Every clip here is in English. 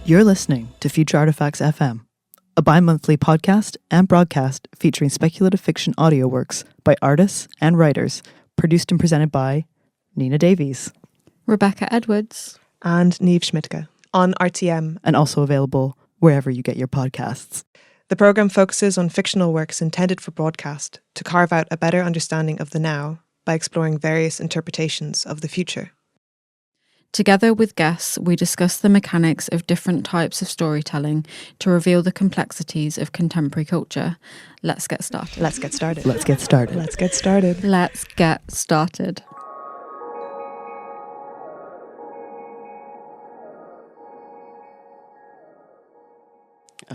You're listening to Future Artifacts FM, a bi-monthly podcast and broadcast featuring speculative fiction audio works by artists and writers, produced and presented by Nina Davies, Rebecca Edwards, and Neve Schmidtke on RTM, and also available wherever you get your podcasts. The programme focuses on fictional works intended for broadcast to carve out a better understanding of the now by exploring various interpretations of the future. Together with guests, we discuss the mechanics of different types of storytelling to reveal the complexities of contemporary culture. Let's get started. Let's get started. Let's get started. Let's get started. Let's get started.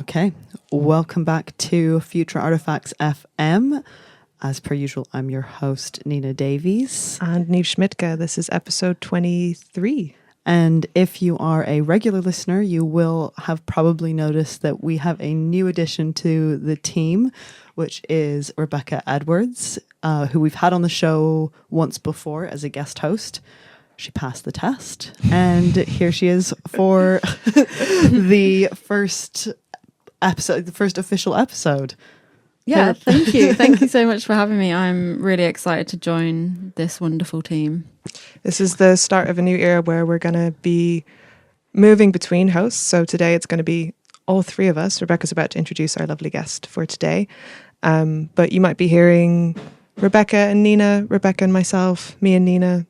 Okay, welcome back to Future Artifacts FM. As per usual, I'm your host, Nina Davies. And Neve Schmidtke, this is episode 23. And if you are a regular listener, you will have probably noticed that we have a new addition to the team, which is Rebecca Edwards, who we've had on the show once before as a guest host. She passed the test, and here she is for the first episode, the first official episode. Yeah, thank you. Thank you so much for having me. I'm really excited to join this wonderful team. This is the start of a new era where we're going to be moving between hosts. So today it's going to be all three of us. Rebecca's about to introduce our lovely guest for today. But you might be hearing Rebecca and Nina, Rebecca and myself, me and Nina,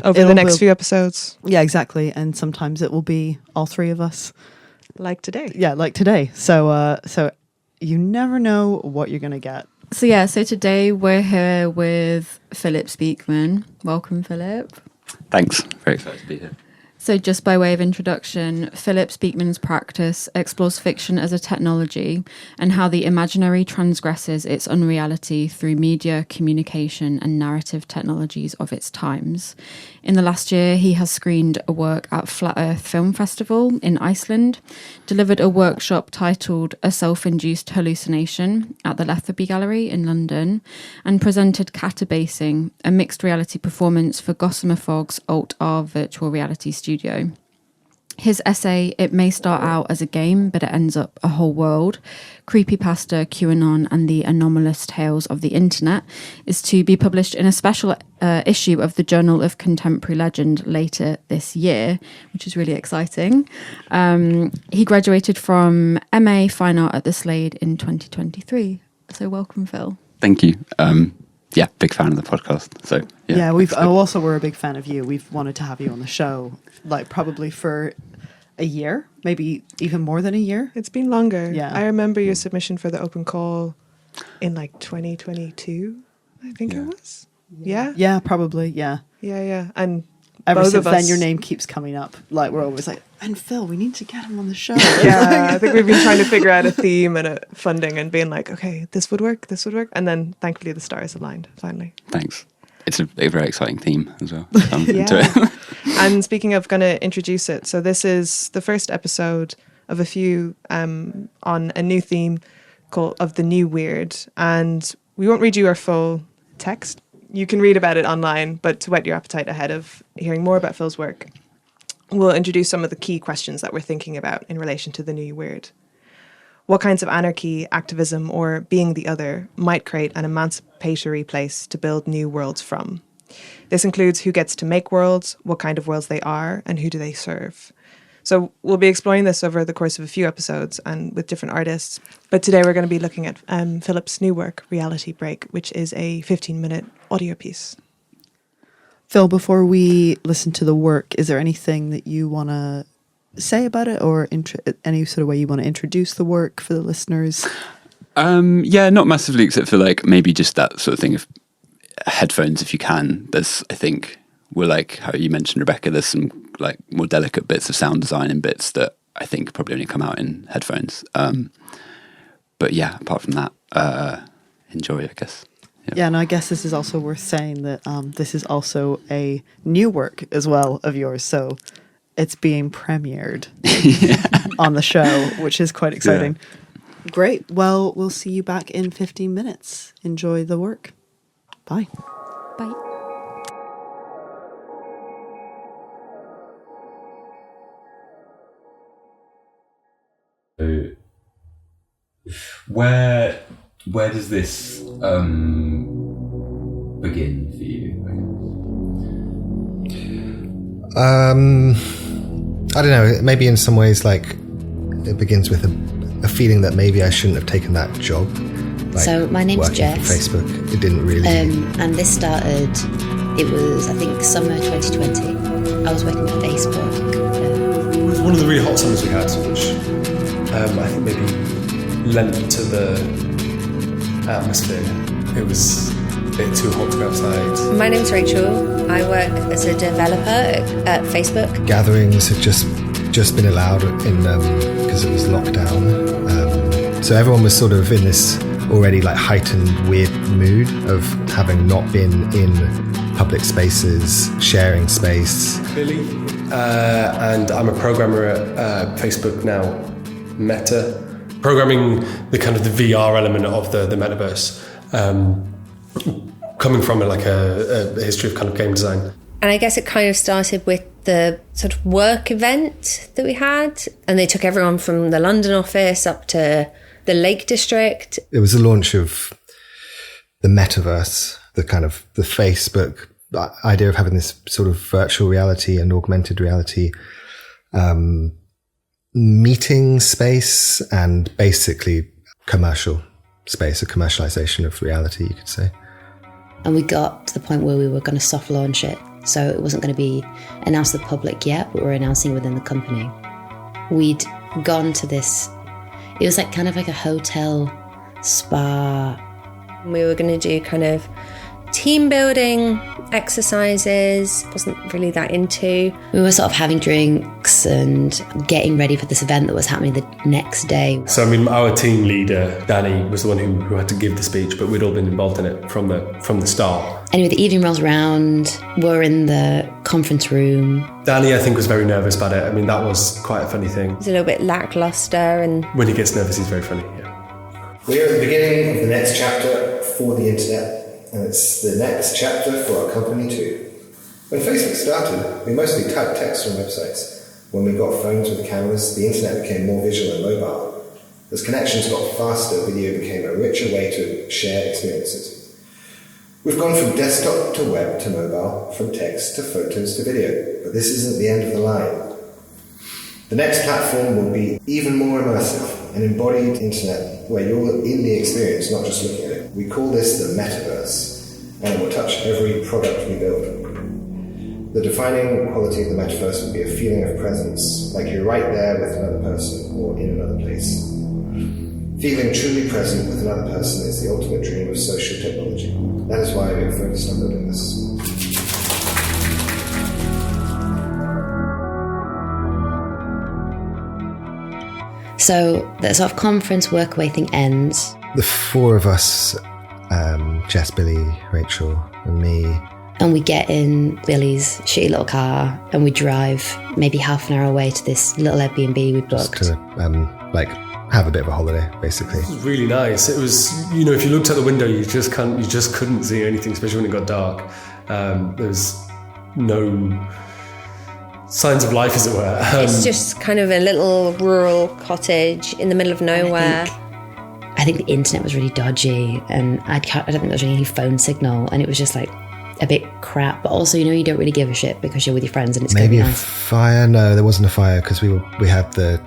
over the next few episodes. Yeah, exactly. And sometimes it will be all three of us. Like today. Yeah, like today. So you never know what you're going to get. So today we're here with Philip Speakman. Welcome, Philip. Thanks. Very excited to be here. So just by way of introduction, Philip Speakman's practice explores fiction as a technology and how the imaginary transgresses its unreality through media, communication and narrative technologies of its times. In the last year, he has screened a work at Flat Earth Film Festival in Iceland, delivered a workshop titled A Self-Induced Hallucination at the Letherby Gallery in London, and presented Catabasing, a mixed reality performance for Gossamer Fogg's Alt-R virtual reality studio. His essay, It May Start Out as a Game, but It Ends Up a Whole World, Creepypasta, QAnon and the Anomalous Tales of the Internet, is to be published in a special issue of the Journal of Contemporary Legend later this year, which is really exciting. He graduated from MA Fine Art at the Slade in 2023. So welcome, Phil. Thank you. Yeah, big fan of the podcast. So yeah, we're a big fan of you. We've wanted to have you on the show, like probably for a year, maybe even more than a year. It's been longer. Yeah, I remember your submission for the open call in like 2022. I think it was. Yeah, probably. Yeah. And ever both since of us, then, your name keeps coming up. Like we're always like, and Phil, we need to get him on the show. Yeah, I think we've been trying to figure out a theme and a funding and being like, okay, this would work. And then thankfully the stars aligned finally. Thanks. It's a very exciting theme as well. Yeah. And speaking of going to introduce it, so this is the first episode of a few on a new theme called Of the New Weird. And we won't read you our full text. You can read about it online, but to whet your appetite ahead of hearing more about Phil's work, we'll introduce some of the key questions that we're thinking about in relation to the new weird. What kinds of anarchy, activism, or being the other might create an emancipatory place to build new worlds from? This includes who gets to make worlds, what kind of worlds they are, and who do they serve. So we'll be exploring this over the course of a few episodes and with different artists. But today we're going to be looking at Philip's new work, Reality Break, which is a 15-minute audio piece. Phil, before we listen to the work, is there anything that you want to say about it, or any sort of way you want to introduce the work for the listeners? Yeah, not massively, except for like maybe just that sort of thing of headphones if you can. There's, I think, we're like how you mentioned, Rebecca, there's some like more delicate bits of sound design and bits that I think probably only come out in headphones. But yeah, apart from that, enjoy, I guess. Yeah, and I guess this is also worth saying that this is also a new work as well of yours, so it's being premiered on the show, which is quite exciting. Yeah. Great. Well, we'll see you back in 15 minutes. Enjoy the work. Bye. Bye. Where does this begin for you? I don't know. Maybe in some ways, like it begins with a feeling that maybe I shouldn't have taken that job. Like, so my name's working Jess. for Facebook. It didn't really. And this started. It was, I think, summer 2020. I was working for Facebook. It was one of the really hot summers we had, which I think maybe lent to the atmosphere. It was a bit too hot to go outside. My name's Rachel. I work as a developer at Facebook. Gatherings had just been allowed in because it was lockdown. So everyone was sort of in this already like heightened weird mood of having not been in public spaces, sharing space. Billy, and I'm a programmer at Facebook now, Meta, programming the kind of the VR element of the metaverse, coming from a history of kind of game design. And I guess it kind of started with the sort of work event that we had, and they took everyone from the London office up to the Lake District. It was the launch of the metaverse, the kind of the Facebook idea of having this sort of virtual reality and augmented reality meeting space, and basically commercial space, a commercialization of reality, you could say. And we got to the point where we were going to soft launch it. So it wasn't going to be announced to the public yet, but we're announcing within the company. We'd gone to this, it was like kind of like a hotel spa. We were going to do kind of team building exercises. Wasn't really that into. We were sort of having drinks and getting ready for this event that was happening the next day. So I mean, our team leader, Danny, was the one who had to give the speech, but we'd all been involved in it from the start. Anyway, the evening rolls around, we're in the conference room. Danny, I think, was very nervous about it. I mean, that was quite a funny thing. It was a little bit lackluster, and when he gets nervous, he's very funny, yeah. We're at the beginning of the next chapter for the internet, and it's the next chapter for our company too. When Facebook started, we mostly typed text on websites. When we got phones with cameras, the internet became more visual and mobile. As connections got faster, video became a richer way to share experiences. We've gone from desktop to web to mobile, from text to photos to video, but this isn't the end of the line. The next platform will be even more immersive, an embodied internet where you're in the experience, not just looking at it. We call this the metaverse, and it will touch every product we build. The defining quality of the metaverse will be a feeling of presence, like you're right there with another person or in another place. Feeling truly present with another person is the ultimate dream of social technology. That is why we are focused on building this. So the sort of conference workaway thing ends. The four of us, Jess, Billy, Rachel, and me. And we get in Billy's shitty little car and we drive maybe half an hour away to this little Airbnb we booked. Just to have a bit of a holiday, basically. It was really nice. It was, if you looked out the window, you just couldn't see anything, especially when it got dark. There was no signs of life, as it were. It's just kind of a little rural cottage in the middle of nowhere. I think the internet was really dodgy, and I don't think there was really any phone signal, and it was just like a bit crap. But also, you don't really give a shit because you're with your friends and it's maybe going to be a nice. Fire? No, there wasn't a fire because we had the.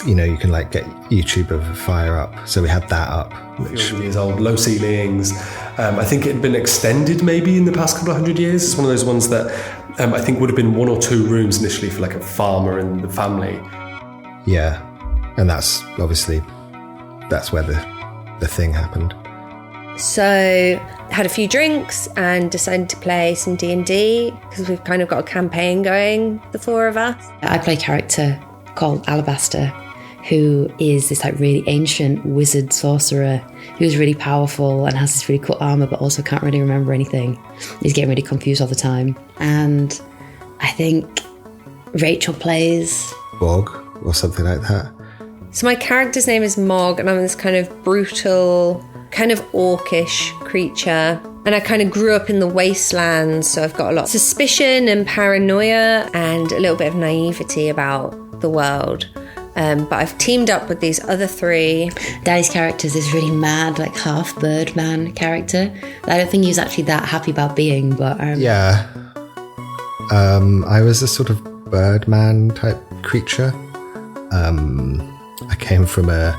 You can like get YouTube of a fire up, so we had that up. Which years old, low ceilings. I think it had been extended maybe in the past couple of 100 years. It's one of those ones that I think would have been 1 or 2 rooms initially for like a farmer and the family. Yeah, and that's obviously where the thing happened. So had a few drinks and decided to play some D&D because we've kind of got a campaign going, the four of us. I play a character called Alabaster, who is this like really ancient wizard sorcerer who's really powerful and has this really cool armor, but also can't really remember anything. He's getting really confused all the time. And I think Rachel plays Bog or something like that. So my character's name is Mog, and I'm this kind of brutal, kind of orcish creature. And I kind of grew up in the wastelands, so I've got a lot of suspicion and paranoia and a little bit of naivety about the world. But I've teamed up with these other three. Daddy's character is this really mad, like half bird man character. I don't think he was actually that happy about being, but Yeah. I was a sort of birdman type creature. I came from a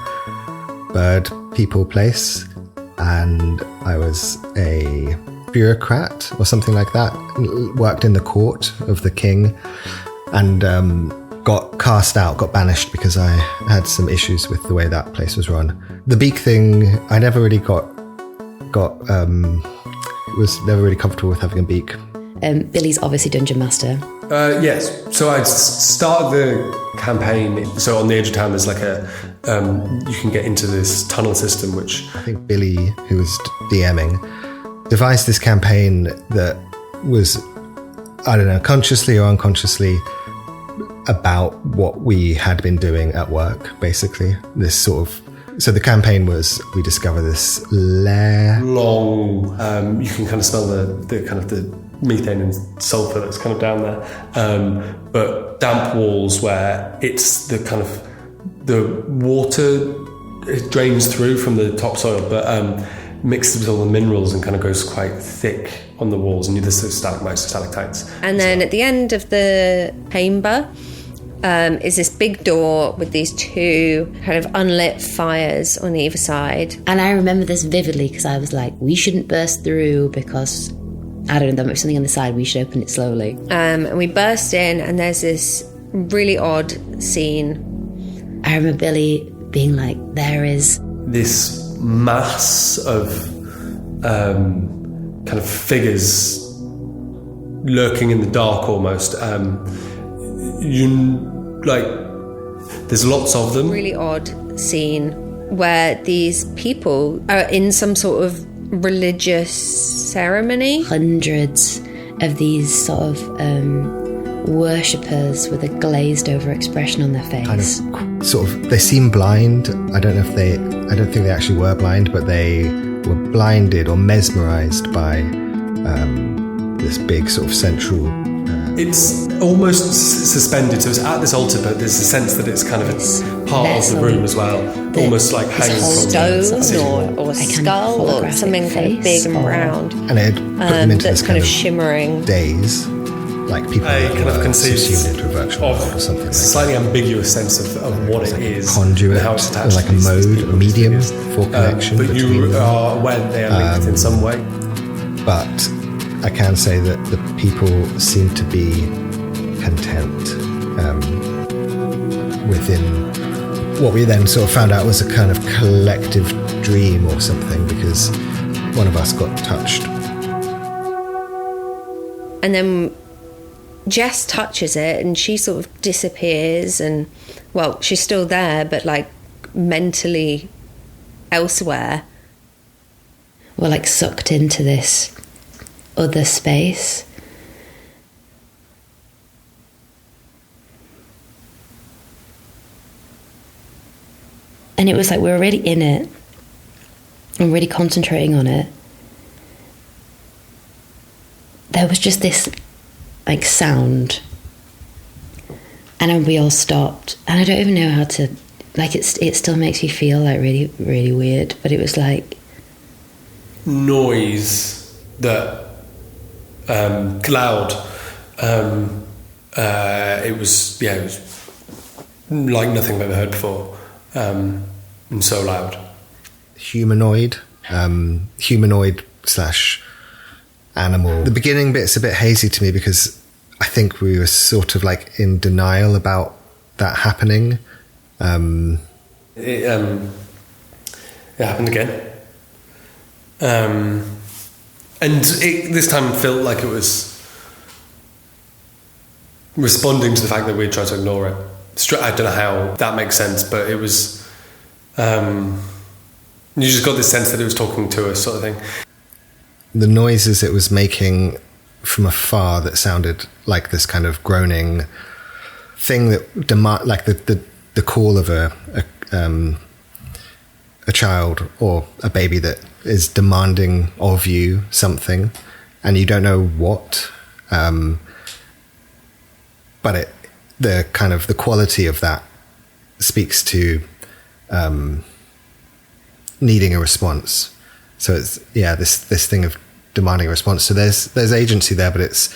bird people place, and I was a bureaucrat or something like that. Worked in the court of the king, and got cast out, got banished because I had some issues with the way that place was run. The beak thing, I never really was never really comfortable with having a beak. Billy's obviously Dungeon Master. Yes. So I started the campaign. So on the edge of town, there's like you can get into this tunnel system, which I think Billy, who was DMing, devised this campaign that was, I don't know, consciously or unconsciously about what we had been doing at work, basically. This sort of... So the campaign was, we discover this lair. long, you can kind of smell the kind of the methane and sulfur that's kind of down there. But damp walls where it's the kind of the water, it drains through from the topsoil, but mixes with all the minerals and kind of goes quite thick on the walls, and you just stalagmites, stalactites. And then at the end of the chamber is this big door with these two kind of unlit fires on either side. And I remember this vividly because I was like, we shouldn't burst through because, I don't know, there might be something on the side, we should open it slowly. And we burst in, and there's this really odd scene. I remember Billy being like, there is This mass of kind of figures lurking in the dark almost. There's lots of them. Really odd scene where these people are in some sort of religious ceremony. hundreds of these sort of worshippers with a glazed over expression on their face. Kind of, sort of, they seem blind. I don't think they actually were blind, but they were blinded or mesmerized by this big sort of central... It's almost suspended, so it's at this altar, but there's a sense that it's kind of part of the room as well, almost like hanging from Stone or skull or something kind of big and round. And it had put them into that's this kind of shimmering. daze, like people I that kind of were conceive subsumed into a virtual world or of something like slightly ambiguous sense of what it is, conduit, and how it's attached or like to a these mode, people, a medium these for connection but between you them. are aware that they are linked in some way. But I can say that the people seem to be content within what we then sort of found out was a kind of collective dream or something, because one of us got touched. And then Jess touches it and she sort of disappears, and well, she's still there but like mentally elsewhere. We're like sucked into this other space. And it was like we were really in it and really concentrating on it. There was just this like sound, and then we all stopped, and I don't even know how to, like, it still makes me feel like really, really weird, but it was like Noise that loud. It was like nothing I've ever heard before, and so loud. Humanoid slash animal. The beginning bit's a bit hazy to me because I think we were sort of like in denial about that happening. It happened again. And it this time felt like it was responding to the fact that we had tried to ignore it. I don't know how that makes sense, but it was... you just got this sense that it was talking to us, sort of thing. The noises it was making from afar that sounded like this kind of groaning thing that like the call of a child or a baby that is demanding of you something, and you don't know what. But the quality of that speaks to needing a response. So it's this thing of demanding a response. So there's agency there, but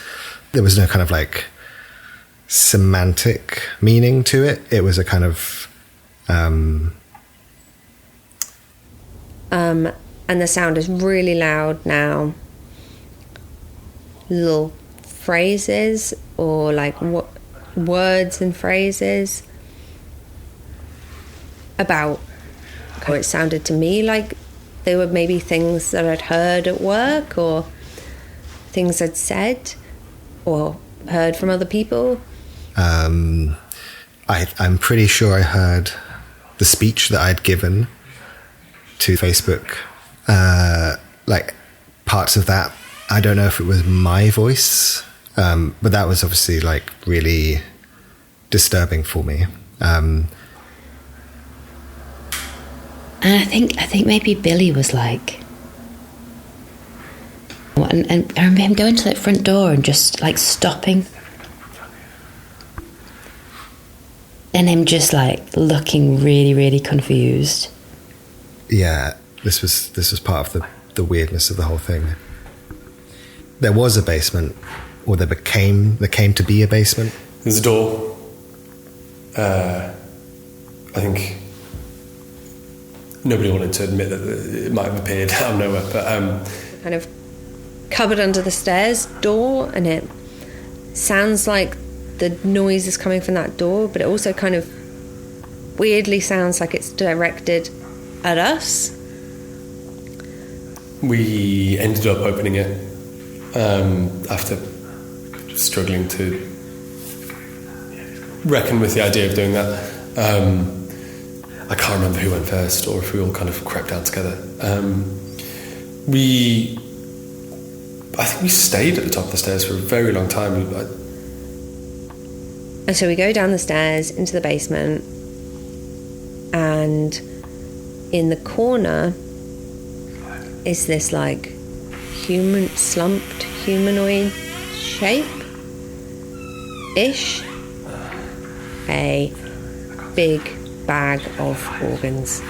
there was no kind of like semantic meaning to it. It was a kind of and the sound is really loud now. Little phrases or like what words and phrases about how it sounded to me like they were maybe things that I'd heard at work or things I'd said or heard from other people. I'm pretty sure I heard the speech that I'd given to Facebook, like parts of that. I don't know if it was my voice, but that was obviously like really disturbing for me. And I think maybe Billy was like, and I remember him going to that front door and just like stopping, and him just like looking really, really confused. Yeah, this was part of the weirdness of the whole thing. There was a basement, or there came to be a basement. There's a door. I think nobody wanted to admit that it might have appeared out of nowhere, but Kind of cupboard under the stairs door, and it sounds like the noise is coming from that door, but it also kind of weirdly sounds like it's directed at us. we ended up opening it after struggling to reckon with the idea of doing that. I can't remember who went first or if we all kind of crept down together. I think we stayed at the top of the stairs for a very long time. And so we go down the stairs into the basement, and in the corner is this like slumped humanoid shape-ish. A big bag of organs,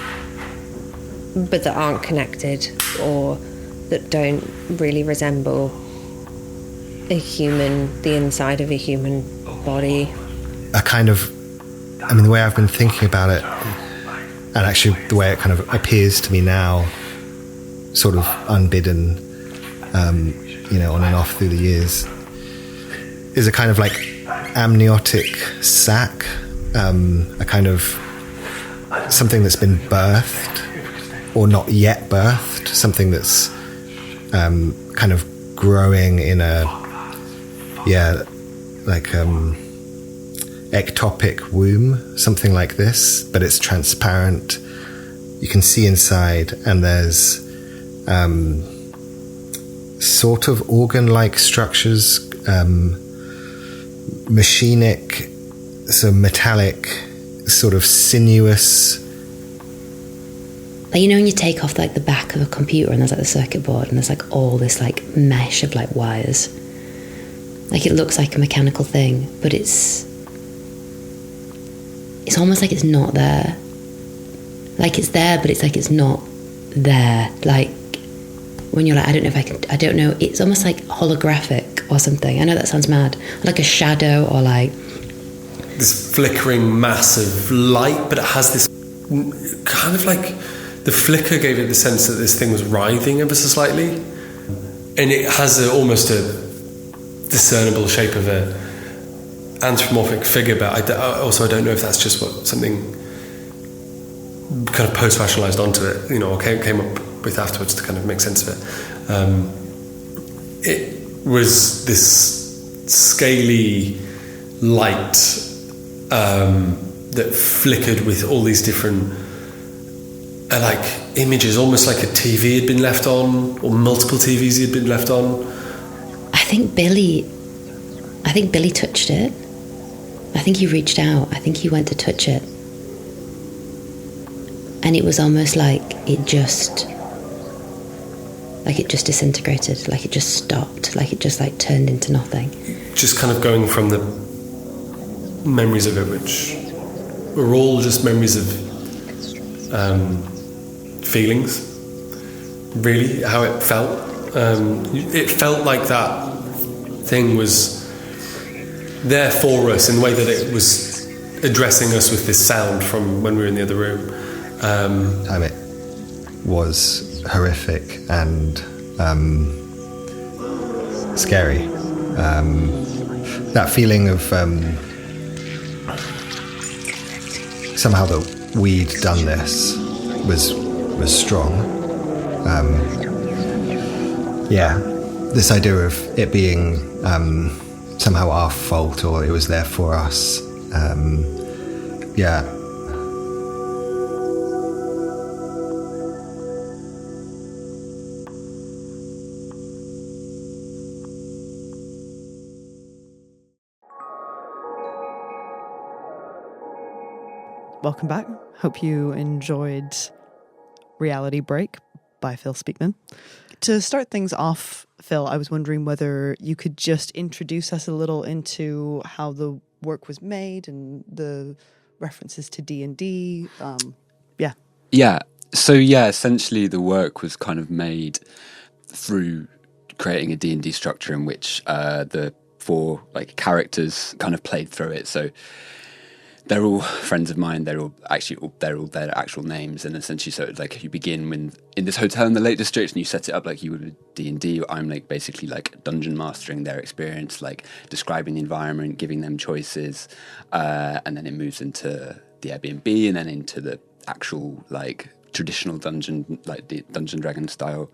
but that aren't connected or that don't really resemble the inside of a human body. The way I've been thinking about it, and actually the way it kind of appears to me now, sort of unbidden, on and off through the years, is a kind of like amniotic sac, a kind of something that's been birthed or not yet birthed, something that's kind of growing in a ectopic womb, something like this, but it's transparent. You can see inside, and there's sort of organ-like structures, machinic, so metallic, sort of sinuous. Like, when you take off like the back of a computer and there's like the circuit board and there's like all this like mesh of like wires. Like it looks like a mechanical thing, but it's almost like it's not there. Like it's there, but it's like it's not there. Like when you're like, I don't know, it's almost like holographic or something. I know that sounds mad. Like a shadow or like this flickering mass of light, but it has this kind of like, the flicker gave it the sense that this thing was writhing ever so slightly, and it has almost a discernible shape of a anthropomorphic figure, but I don't know if that's just what something kind of post-rationalised onto it, or came up with afterwards to kind of make sense of it. It was this scaly light that flickered with all these different like images, almost like a TV had been left on, or multiple TVs had been left on. I think Billy touched it. I think he reached out. I think he went to touch it. And it was almost like it just disintegrated, like it just stopped, like it just like turned into nothing. Just kind of going from the memories of it, which are all just memories of feelings. Really, how it felt. It felt like that thing was there for us in the way that it was addressing us with this sound from when we were in the other room. It was horrific and scary. That feeling of somehow that we'd done this was strong. This idea of it being somehow our fault, or it was there for us. Welcome back. Hope you enjoyed Reality Break by Phil Speakman. To start things off, Phil, I was wondering whether you could just introduce us a little into how the work was made and the references to D&D. Essentially the work was kind of made through creating a D&D structure in which the 4 characters kind of played through it. So they're all friends of mine. They're all their actual names, and essentially, so you begin in this hotel in the Lake District, and you set it up like you would with D&D. I'm basically dungeon mastering their experience, describing the environment, giving them choices, and then it moves into the Airbnb, and then into the actual traditional dungeon, the Dungeon Dragon style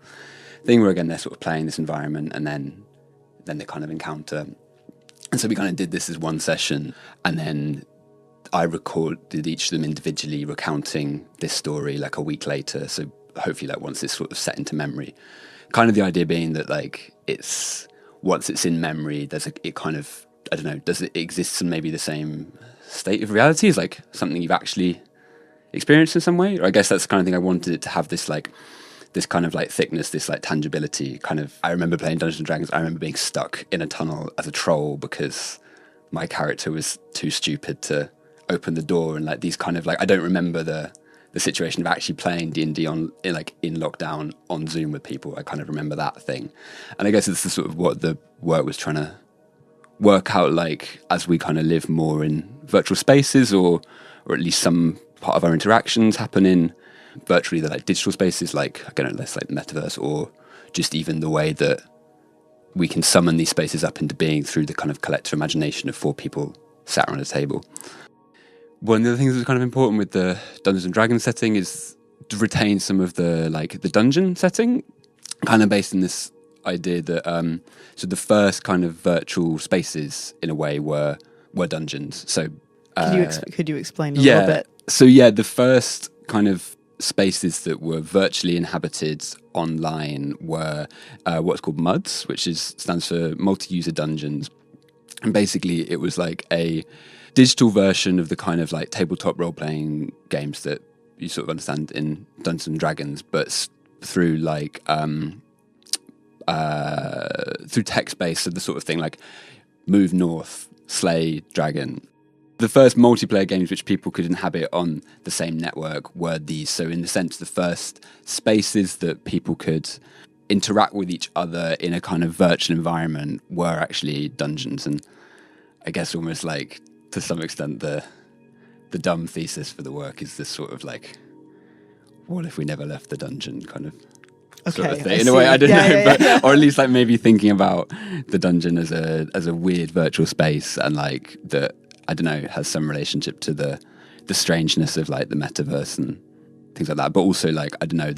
thing, where again they're sort of playing this environment, and then they kind of encounter. And so we kind of did this as one session, and then I recorded each of them individually recounting this story a week later. So hopefully once it's sort of set into memory, kind of the idea being that it's once it's in memory, does it exist in maybe the same state of reality as something you've actually experienced in some way? Or I guess that's the kind of thing I wanted it to have, this this kind of thickness, this tangibility kind of. I remember playing Dungeons and Dragons. I remember being stuck in a tunnel as a troll because my character was too stupid to open the door, and these kind of I don't remember the situation of actually playing D&D in lockdown on Zoom with people. I kind of remember that thing, and I guess it's the sort of what the work was trying to work out as we kind of live more in virtual spaces, or at least some part of our interactions happen in virtually the digital spaces, less the metaverse, or just even the way that we can summon these spaces up into being through the kind of collective imagination of 4 people sat around a table. One of the other things that's kind of important with the Dungeons and Dragons setting is to retain some of the the dungeon setting, kind of based on this idea that so the first kind of virtual spaces in a way were dungeons. So could you explain a little bit? So the first kind of spaces that were virtually inhabited online were what's called MUDs, which stands for multi-user dungeons, and basically it was a digital version of the kind of tabletop role-playing games that you sort of understand in Dungeons and Dragons, but through through text-based, so the sort of thing move north, slay dragon. The first multiplayer games which people could inhabit on the same network were these. So in the sense, the first spaces that people could interact with each other in a kind of virtual environment were actually dungeons. And I guess almost to some extent, the dumb thesis for the work is this sort of what if we never left the dungeon kind of sort of thing. In a way, I don't know, but or at least maybe thinking about the dungeon as a weird virtual space, and that, I don't know, has some relationship to the strangeness of the metaverse and things like that. But also I don't know,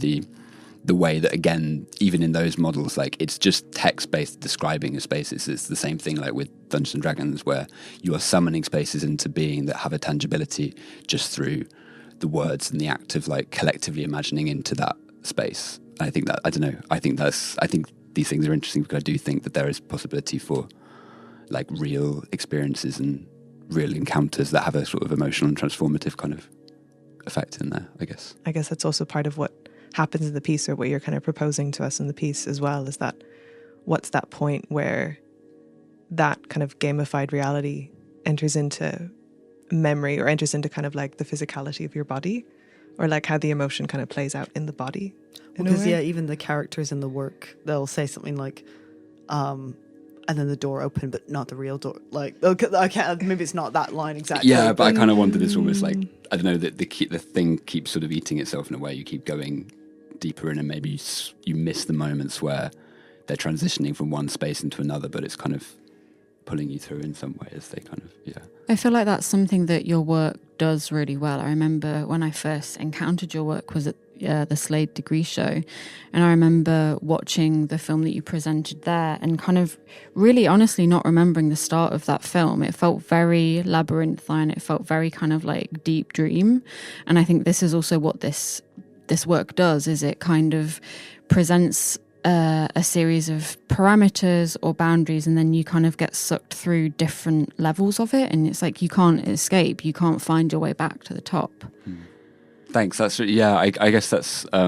the way that, again, even in those models, it's just text-based describing of spaces. It's the same thing with Dungeons and Dragons, where you are summoning spaces into being that have a tangibility just through the words and the act of collectively imagining into that space. And I think that, I don't know, I think these things are interesting because I do think that there is possibility for real experiences and real encounters that have a sort of emotional and transformative kind of effect in there, I guess. I guess that's also part of what happens in the piece, or what you're kind of proposing to us in the piece as well, is that what's that point where that kind of gamified reality enters into memory or enters into kind of like the physicality of your body, or like how the emotion kind of plays out in the body. Because even the characters in the work, they'll say something like, and then the door opened, but not the real door. Like, I can't, maybe it's not that line exactly. Yeah, but I kind of wondered, it's almost like, I don't know, that the thing keeps sort of eating itself in a way. You keep going deeper in, and maybe you miss the moments where they're transitioning from one space into another, but it's kind of pulling you through in some way as they kind of, yeah. I feel like that's something that your work does really well. I remember when I first encountered your work was at the Slade Degree Show, and I remember watching the film that you presented there and kind of really honestly not remembering the start of that film. It felt very labyrinthine. It felt very kind of like deep dream, and I think this is also what this work does, is it kind of presents a series of parameters or boundaries, and then you kind of get sucked through different levels of it, and it's like you can't escape, you can't find your way back to the top. Thanks. That's I guess that's I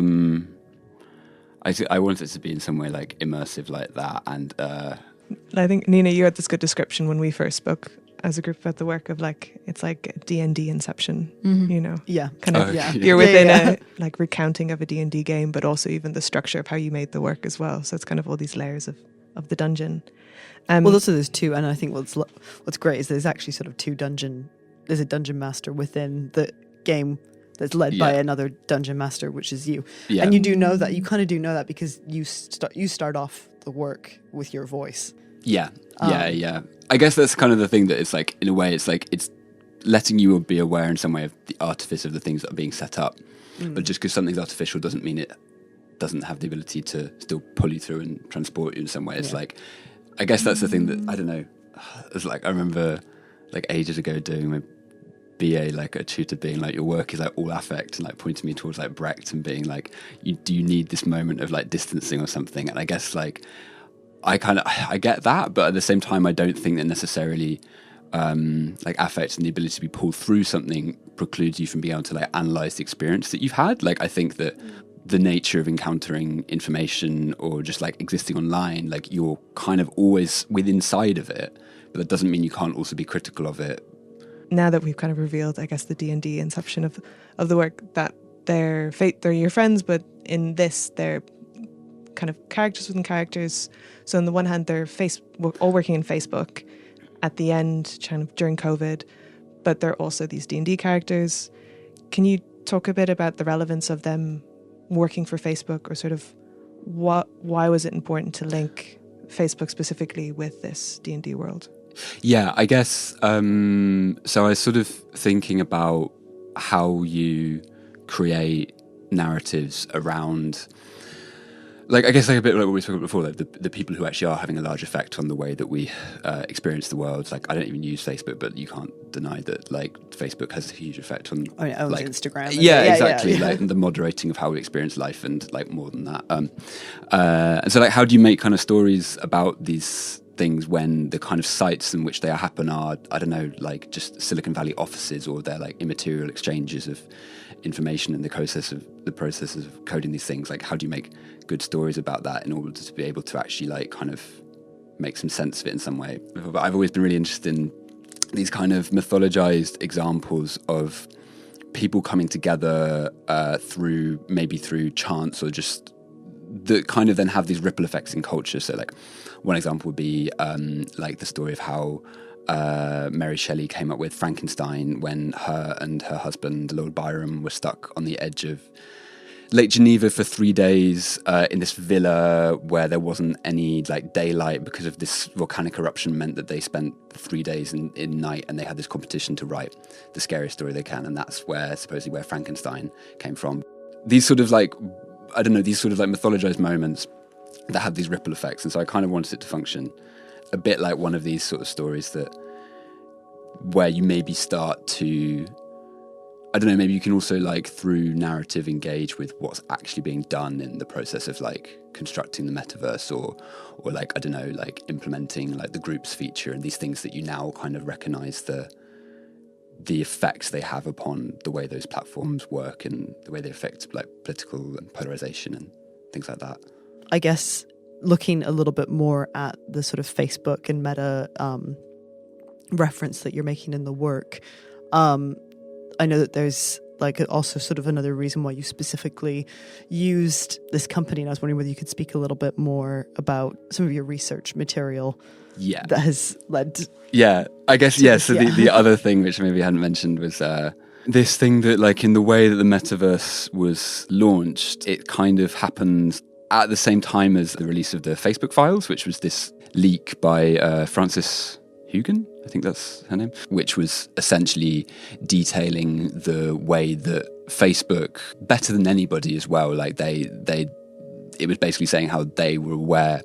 wanted it to be in some way like immersive like that, and I think, Nina, you had this good description when we first spoke as a group about the work of like, it's like D&D Inception, you know? Yeah. Kind of, yeah. You're within a like recounting of a D&D game, but also even the structure of how you made the work as well. So it's kind of all these layers of the dungeon. Well, also there's two, and I think what's great is there's actually sort of there's a dungeon master within the game that's led by another dungeon master, which is you. Yeah. And you do know that, you kind of do know that because you start off the work with your voice. Yeah. I guess that's kind of the thing that it's like, in a way, it's like it's letting you be aware in some way of the artifice of the things that are being set up. But just because something's artificial doesn't mean it doesn't have the ability to still pull you through and transport you in some way. It's like, I guess that's the thing that, I don't know, it's like, I remember like ages ago doing my BA, like a tutor being like, your work is like all affect, and like pointing me towards like Brecht and being like, do you need this moment of like distancing or something? And I guess like, I get that, but at the same time, I don't think that necessarily like affect and the ability to be pulled through something precludes you from being able to like analyze the experience that you've had. Like, I think that the nature of encountering information or just like existing online, like you're kind of always within inside of it, but that doesn't mean you can't also be critical of it. Now that we've kind of revealed, I guess, the D&D inception of the work, that they're your friends, but in this, they're kind of characters within characters. So on the one hand, they're all working in Facebook at the end, kind of during COVID, but they're also these D&D characters. Can you talk a bit about the relevance of them working for Facebook, or sort of why was it important to link Facebook specifically with this D&D world? Yeah, I guess, so I was sort of thinking about how you create narratives around, like, I guess like a bit like what we talked about before, like the people who actually are having a large effect on the way that we experience the world. Like, I don't even use Facebook, but you can't deny that like Facebook has a huge effect on like Instagram. Yeah, exactly. Like the moderating of how we experience life, and like more than that. And so like, how do you make kind of stories about these things when the kind of sites in which they happen are, I don't know, like just Silicon Valley offices, or they're like immaterial exchanges of information in the process of coding these things? Like, how do you make good stories about that in order to be able to actually like kind of make some sense of it in some way? But I've always been really interested in these kind of mythologized examples of people coming together through chance, or just that kind of then have these ripple effects in culture. So like one example would be like the story of how Mary Shelley came up with Frankenstein when her and her husband, Lord Byron, were stuck on the edge of Lake Geneva for 3 days in this villa where there wasn't any like daylight because of this volcanic eruption. Meant that they spent 3 days in night, and they had this competition to write the scariest story they can, and that's supposedly where Frankenstein came from. These sort of like, I don't know, these sort of like mythologized moments that have these ripple effects. And so I kind of wanted it to function a bit like one of these sort of stories where you maybe start to, I don't know, maybe you can also like through narrative engage with what's actually being done in the process of like constructing the metaverse, or like, I don't know, like implementing like the groups feature and these things that you now kind of recognize the effects they have upon the way those platforms work and the way they affect like political polarization and things like that. I guess looking a little bit more at the sort of Facebook and Meta reference that you're making in the work, I know that there's like also sort of another reason why you specifically used this company, and I was wondering whether you could speak a little bit more about some of your research material that has led to... Yeah, I guess, so the other thing which maybe I hadn't mentioned was this thing that, like, in the way that the metaverse was launched, it kind of happened at the same time as the release of the Facebook files, which was this leak by Frances Haugen, I think that's her name, which was essentially detailing the way that Facebook, better than anybody as well, like it was basically saying how they were aware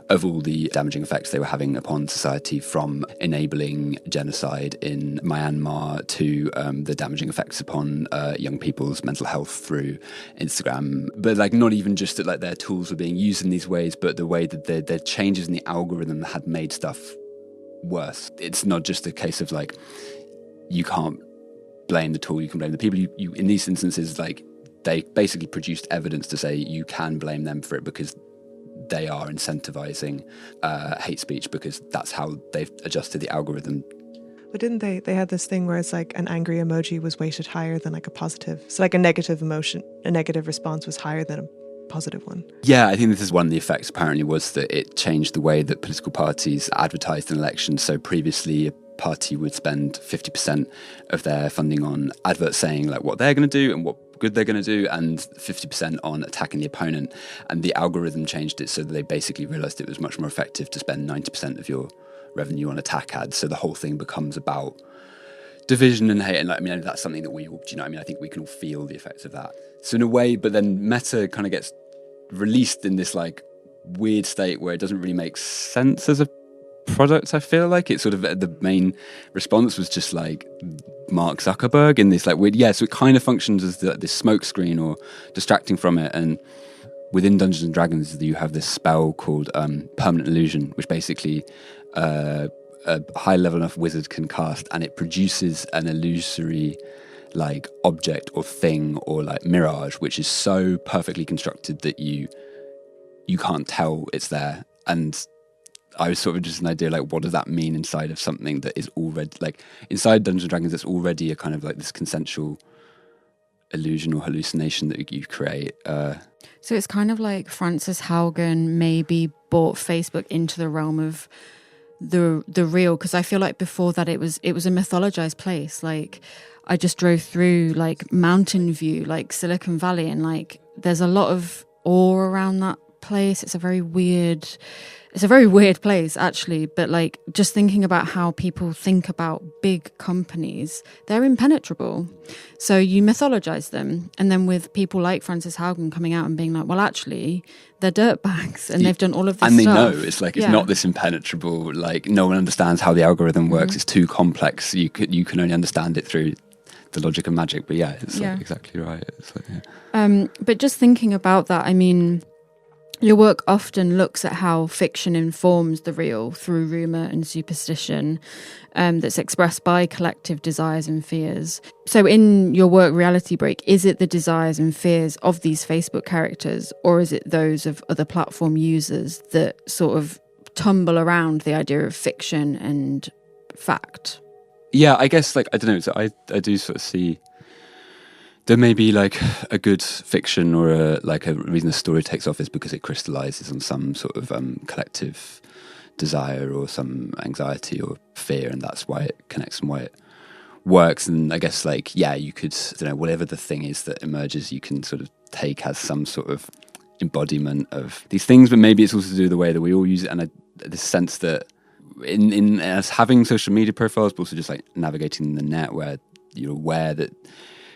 of all the damaging effects they were having upon society, from enabling genocide in Myanmar to the damaging effects upon young people's mental health through Instagram. But like, not even just that like their tools were being used in these ways, but the way that their changes in the algorithm had made stuff worse. It's not just a case of like, you can't blame the tool, you can blame the people. You in these instances, like, they basically produced evidence to say you can blame them for it because they are incentivizing hate speech, because that's how they've adjusted the algorithm. But didn't they had this thing where it's like an angry emoji was weighted higher than like a positive. So like a negative response was higher than a positive one. Yeah, I think this is one of the effects apparently, was that it changed the way that political parties advertised an election. So previously a party would spend 50% of their funding on adverts saying like what they're going to do and what good they're going to do, and 50% on attacking the opponent. And the algorithm changed it so that they basically realized it was much more effective to spend 90% of your revenue on attack ads. So the whole thing becomes about division and hate. And like, I mean, that's something that we all, do you know what I mean? I think we can all feel the effects of that. So in a way, but then Meta kind of gets released in this like weird state where it doesn't really make sense as a product. I feel like it's sort of, the main response was just like Mark Zuckerberg in this like weird, so it kind of functions as this smoke screen or distracting from it. And within Dungeons and Dragons you have this spell called Permanent Illusion, which basically a high level enough wizard can cast, and it produces an illusory like object or thing or like mirage, which is so perfectly constructed that you can't tell it's there. And I was sort of just an idea, like, what does that mean inside of something that is already, like, inside Dungeons & Dragons, it's already a kind of like this consensual illusion or hallucination that you create. So it's kind of like Frances Haugen maybe brought Facebook into the realm of the real, because I feel like before that it was a mythologized place. Like, I just drove through like Mountain View, like Silicon Valley, and like there's a lot of awe around that place. It's a very weird place actually, but like just thinking about how people think about big companies, they're impenetrable. So you mythologize them, and then with people like Frances Haugen coming out and being like, well, actually they're dirtbags and they've done all of this and they stuff. know it's like, it's not this impenetrable, like no one understands how the algorithm works. It's too complex. You can only understand it through the logic of magic. But it's like exactly right. It's like, but just thinking about that, I mean, your work often looks at how fiction informs the real through rumour and superstition that's expressed by collective desires and fears. So in your work, Reality Break, is it the desires and fears of these Facebook characters, or is it those of other platform users that sort of tumble around the idea of fiction and fact? Yeah, I guess, like, I don't know, so I do sort of see there may be like a good fiction or a reason a story takes off is because it crystallizes on some sort of collective desire or some anxiety or fear, and that's why it connects and why it works. And I guess, like, you could, I don't know, whatever the thing is that emerges, you can sort of take as some sort of embodiment of these things, but maybe it's also to do with the way that we all use it, and the sense that in as having social media profiles, but also just like navigating the net, where you're aware that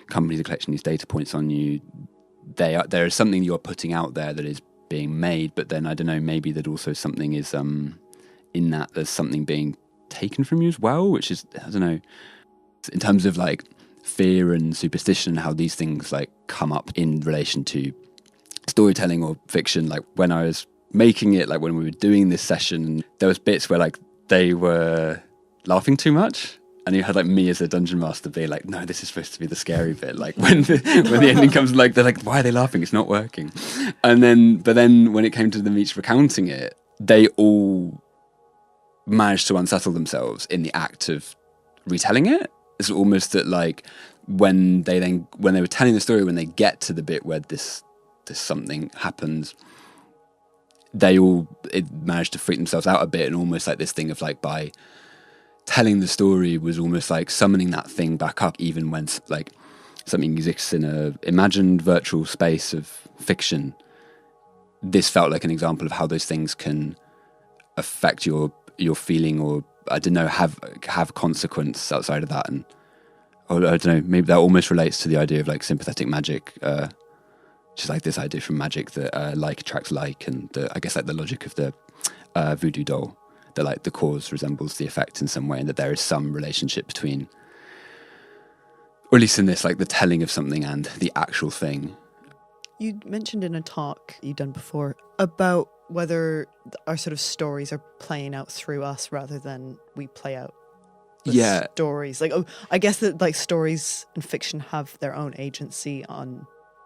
companies are collecting these data points on you. There is something you're putting out there that is being made, but then I don't know, maybe that also something is in that there's something being taken from you as well, which is, I don't know, in terms of like fear and superstition, how these things like come up in relation to storytelling or fiction. Like when I was making it, like when we were doing this session, there was bits where like they were laughing too much. And you had like me as a dungeon master being like, no, this is supposed to be the scary bit. Like when the ending comes, like they're like, why are they laughing? It's not working. But then when it came to them each recounting it, they all managed to unsettle themselves in the act of retelling it. it's almost that like when they were telling the story, when they get to the bit where this something happens, it managed to freak themselves out a bit, and almost like this thing of like by telling the story was almost like summoning that thing back up, even when like something exists in a imagined virtual space of fiction. This felt like an example of how those things can affect your feeling, or I don't know, have consequence outside of that. And I don't know, maybe that almost relates to the idea of like sympathetic magic, which is like this idea from magic that like attracts like, and I guess like the logic of the voodoo doll, that like the cause resembles the effect in some way, and that there is some relationship between, or at least in this, like the telling of something and the actual thing. You mentioned in a talk you'd done before about whether our sort of stories are playing out through us rather than we play out the stories. Like, I guess that like stories and fiction have their own agency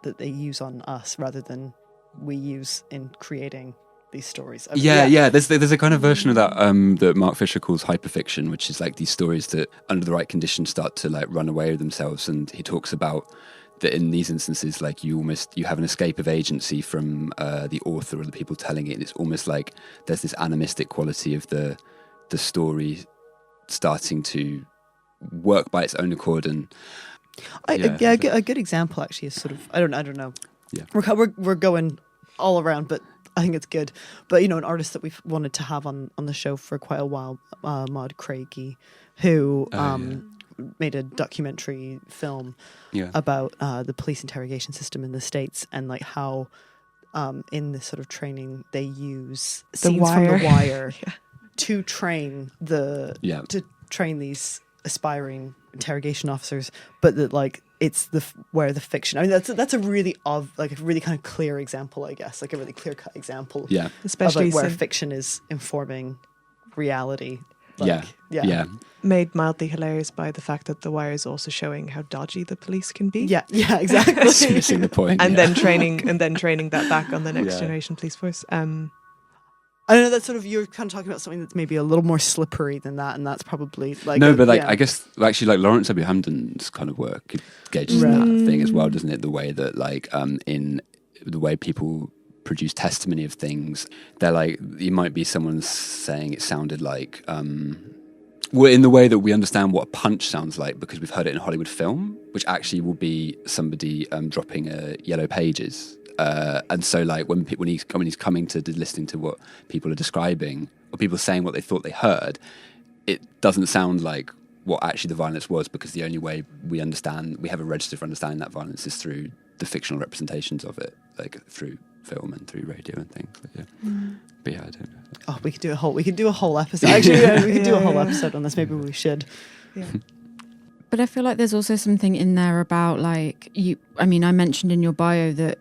that they use on us rather than we use in creating these stories. There's a kind of version of that that Mark Fisher calls hyperfiction, which is like these stories that under the right conditions start to like run away with themselves. And he talks about that in these instances, like you have an escape of agency from the author or the people telling it. It's almost like there's this animistic quality of the story starting to work by its own accord. And a good example actually is sort of I don't know. Yeah, we're going all around, but I think it's good. But an artist that we've wanted to have on the show for quite a while, Maud Craigie, who made a documentary film about the police interrogation system in the States, and like how in this sort of training they use scenes from The Wire to train to train these aspiring interrogation officers, but that like it's where the fiction. I mean, that's a really kind of clear example, I guess, like a really clear cut example. Yeah, especially of, like, where fiction is informing reality. Like, made mildly hilarious by the fact that The Wire is also showing how dodgy the police can be. Yeah, exactly. That's missing the point. And then training that back on the next generation police force. I know that's sort of, you're kind of talking about something that's maybe a little more slippery than that, and that's probably like I guess actually like Lawrence W. Hamden's kind of work gauges that thing as well, doesn't it? The way that like in the way people produce testimony of things, they're like, you might be someone saying it sounded like well, in the way that we understand what a punch sounds like because we've heard it in a Hollywood film, which actually will be somebody dropping Yellow Pages. And so, like when he's coming to listening to what people are describing or people saying what they thought they heard, it doesn't sound like what actually the violence was, because the only way we have a register for understanding that violence is through the fictional representations of it, like through film and through radio and things. But yeah, I don't know. Oh, we could do a whole episode. Actually, we could do a whole episode on this. Maybe we should. Yeah. But I feel like there's also something in there about like I mentioned in your bio that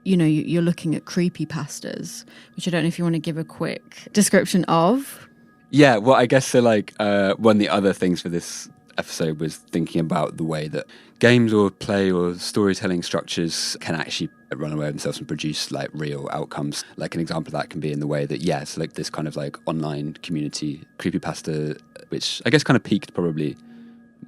you're looking at creepypastas, which I don't know if you want to give a quick description of. Yeah, well, I guess so. Like one of the other things for this episode was thinking about the way that games or play or storytelling structures can actually run away with themselves and produce like real outcomes. Like an example of that can be in the way that so like this kind of like online community creepypasta, which I guess kind of peaked probably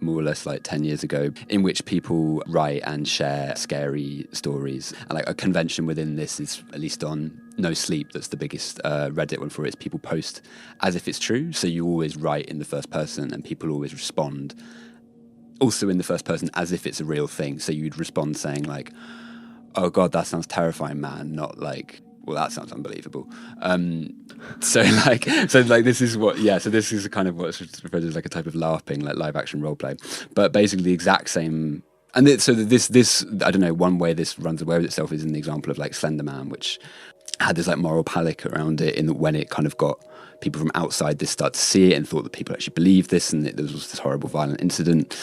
more or less like 10 years ago, in which people write and share scary stories. And like a convention within this is, at least on No Sleep, that's the biggest Reddit one for it, is people post as if it's true. So you always write in the first person and people always respond also in the first person as if it's a real thing. So you'd respond saying like, oh God, that sounds terrifying, man, not like, well, that sounds unbelievable. So this is what, so this is kind of what's referred to as like a type of LARPing, like live action role play, but basically the exact same. And this, I don't know, one way this runs away with itself is in the example of like Slender Man, which had this like moral panic around it in that when it kind of got people from outside this start to see it and thought that people actually believed this and that there was this horrible violent incident.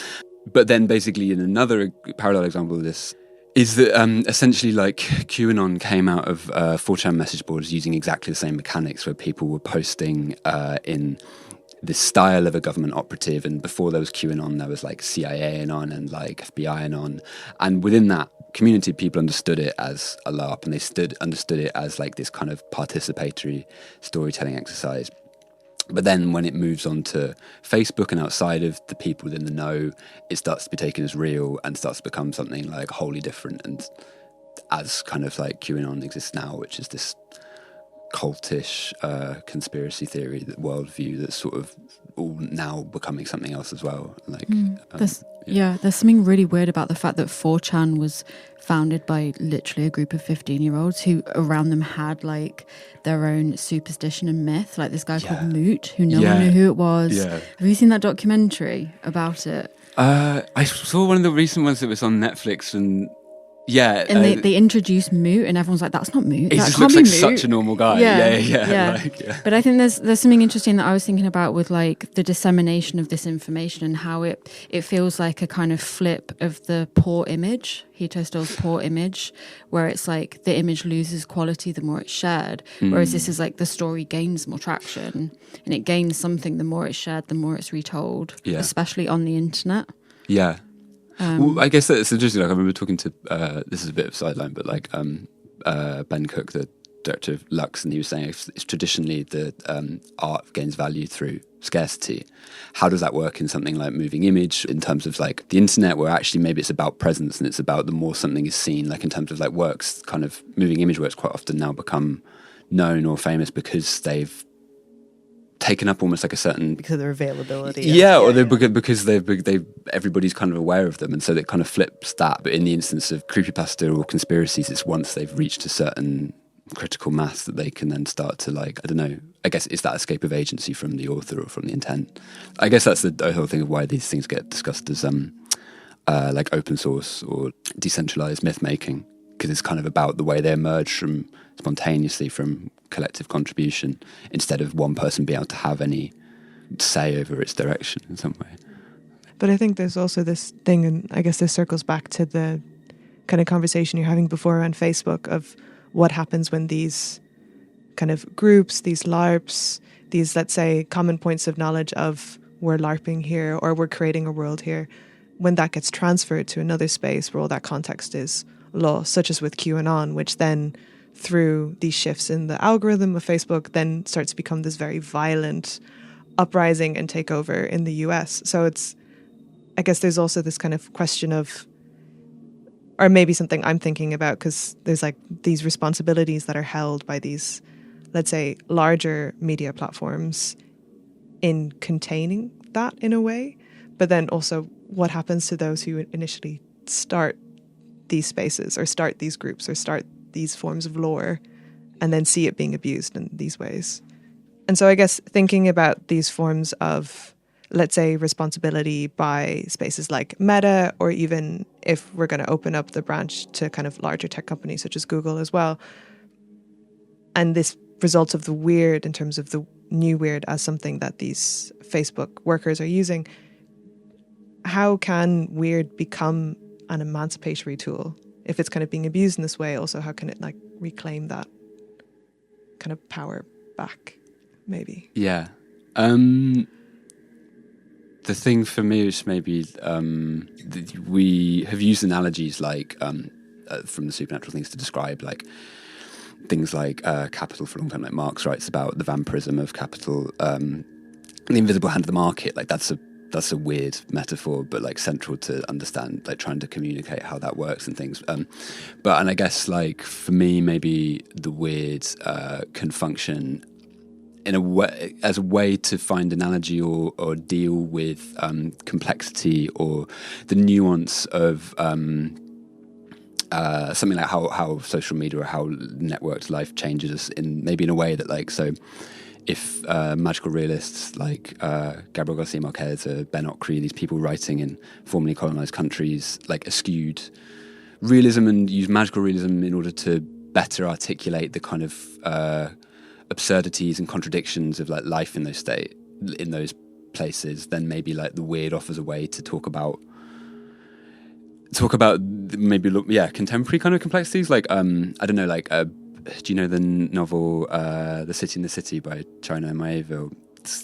But then basically in another parallel example of this, is that essentially like QAnon came out of 4chan message boards using exactly the same mechanics, where people were posting in this style of a government operative, and before there was QAnon there was like CIA anon and like FBI anon, and within that community people understood it as a LARP, and they understood it as like this kind of participatory storytelling exercise. But then when it moves on to Facebook and outside of the people within the know, it starts to be taken as real and starts to become something like wholly different. And as kind of like QAnon exists now, which is this cultish conspiracy theory, that worldview that's sort of all now becoming something else as well. Like, there's something really weird about the fact that 4chan was founded by literally a group of 15-year-olds who around them had like their own superstition and myth, like this guy called Moot, who no one knew who it was. Have you seen that documentary about it? I saw one of the recent ones that was on Netflix, and they introduced Moot, and everyone's like, "That's not Moot. He that just can't looks be like Moot." such a normal guy. Yeah. But I think there's something interesting that I was thinking about with like the dissemination of this information and how it feels like a kind of flip of the poor image, Hito Still's poor image, where it's like the image loses quality the more it's shared, whereas this is like the story gains more traction, and it gains something the more it's shared, the more it's retold, especially on the internet. Yeah. Well, I guess that's interesting. Like, I remember talking to this is a bit of a sideline, but like Ben Cook, the director of Lux, and he was saying it's traditionally the art gains value through scarcity. How does that work in something like moving image, in terms of like the internet, where actually maybe it's about presence and it's about the more something is seen, like in terms of like works, kind of moving image works quite often now become known or famous because they've taken up almost like a certain, because of their availability. Because they've everybody's kind of aware of them, and so it kind of flips that. But in the instance of creepypasta or conspiracies, it's once they've reached a certain critical mass that they can then start to, like, I don't know, I guess it's that escape of agency from the author or from the intent. I guess that's the whole thing of why these things get discussed as like open source or decentralized myth making, because it's kind of about the way they emerge from spontaneously from collective contribution, instead of one person being able to have any say over its direction in some way. But I think there's also this thing, and I guess this circles back to the kind of conversation you're having before around Facebook, of what happens when these kind of groups, these LARPs, these, let's say, common points of knowledge of we're LARPing here or we're creating a world here, when that gets transferred to another space where all that context is lost, such as with QAnon, which then through these shifts in the algorithm of Facebook then starts to become this very violent uprising and takeover in the US. So it's, I guess there's also this kind of question of, or maybe something I'm thinking about, because there's like these responsibilities that are held by these, let's say, larger media platforms in containing that in a way, but then also what happens to those who initially start these spaces or start these groups or start these forms of lore and then see it being abused in these ways. And so I guess thinking about these forms of, let's say, responsibility by spaces like Meta, or even if we're going to open up the branch to kind of larger tech companies such as Google as well, and this results of the weird in terms of the new weird as something that these Facebook workers are using, how can weird become an emancipatory tool? If it's kind of being abused in this way, also, how can it like reclaim that kind of power back, maybe? Yeah. The thing for me is maybe we have used analogies like from the supernatural things to describe like things like capital for a long time. Like Marx writes about the vampirism of capital, the invisible hand of the market. Like that's a weird metaphor, but like central to understand, like trying to communicate how that works and things. And I guess like for me, maybe the weird can function in a way as a way to find analogy or deal with complexity or the nuance of something like how social media or how networked life changes us in a way that, like, so if magical realists like Gabriel Garcia Marquez or Ben Okri, these people writing in formerly colonized countries, like eschewed realism and used magical realism in order to better articulate the kind of absurdities and contradictions of like life in those places, then maybe like the weird offers a way to talk about maybe contemporary kind of complexities. Like I don't know, like do you know the novel The City in the City by China Maeville?